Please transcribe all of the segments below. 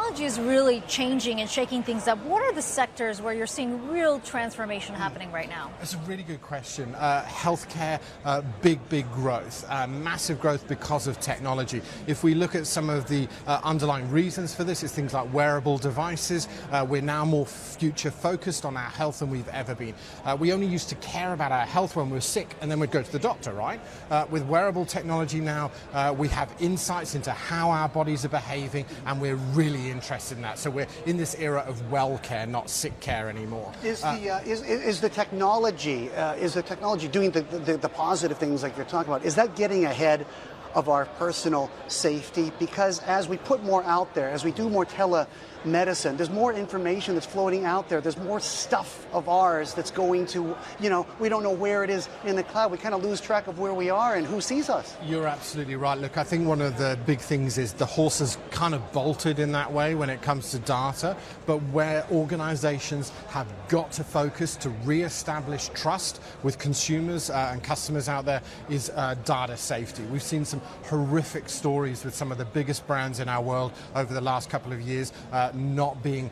technology is really changing and shaking things up. What are the sectors where you're seeing real transformation happening right now? That's a really good question. Healthcare, big growth, massive growth because of technology. If we look at some of the underlying reasons for this, it's things like wearable devices. We're now more future focused on our health than we've ever been. We only used to care about our health when we were sick and then we'd go to the doctor, right? With wearable technology now, we have insights into how our bodies are behaving, and we're really interested in that. So we're in this era of well care, not sick care anymore. Is the technology doing the positive things like you're talking about? Is that getting ahead of our personal safety? Because as we put more out there, as we do more telemedicine, there's more information that's floating out there. There's more stuff of ours that's going to, we don't know where it is in the cloud. We kind of lose track of where we are and who sees us. You're absolutely right. Look, I think one of the big things is the horse has kind of bolted in that way when it comes to data, but where organizations have got to focus to re-establish trust with consumers and customers out there is data safety. We've seen some horrific stories with some of the biggest brands in our world over the last couple of years not being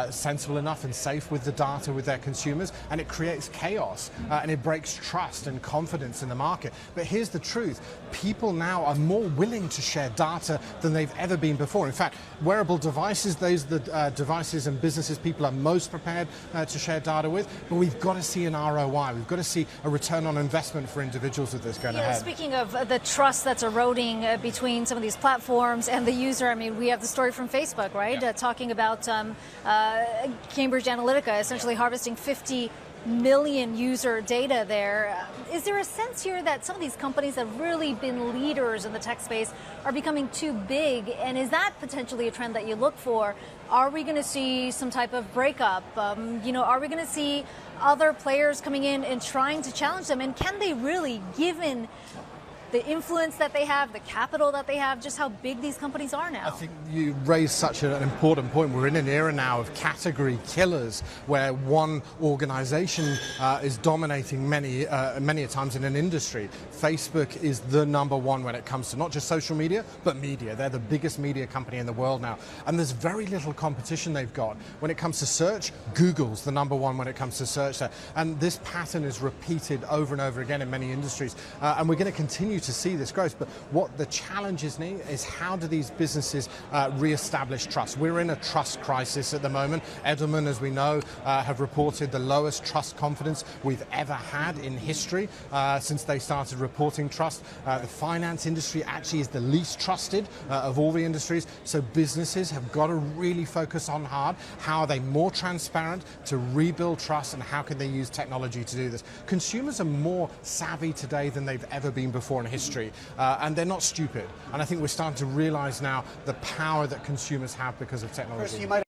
sensible enough and safe with the data with their consumers, and it creates chaos and it breaks trust and confidence in the market. But here's the truth. People now are more willing to share data than they've ever been before. In fact, wearable devices, those are the devices and businesses people are most prepared to share data with, but we've got to see an ROI. We've got to see a return on investment for individuals with this going ahead. Speaking of the trust that's eroding between some of these platforms and the user, I mean, we have the story from Facebook, right? Yeah. Talking about Cambridge Analytica essentially harvesting 50 million user data there. Is there a sense here that some of these companies that have really been leaders in the tech space are becoming too big? And is that potentially a trend that you look for? Are we going to see some type of breakup? Are we going to see other players coming in and trying to challenge them? And can they really, given the influence that they have, the capital that they have, just how big these companies are now? I think you raise such an important point. We're in an era now of category killers where one organization is dominating many a times in an industry. Facebook is the number one when it comes to not just social media, but media. They're the biggest media company in the world now. And there's very little competition they've got. When it comes to search, Google's the number one when it comes to search there. And this pattern is repeated over and over again in many industries. And we're going to continue to see this growth, but what the challenge is how do these businesses re-establish trust? We're in a trust crisis at the moment. Edelman, as we know, have reported the lowest trust confidence we've ever had in history since they started reporting trust. The finance industry actually is the least trusted of all the industries, so businesses have got to really focus on hard. How are they more transparent to rebuild trust, and how can they use technology to do this? Consumers are more savvy today than they've ever been before in history, and they're not stupid. And I think we're starting to realize now the power that consumers have because of technology. Chris,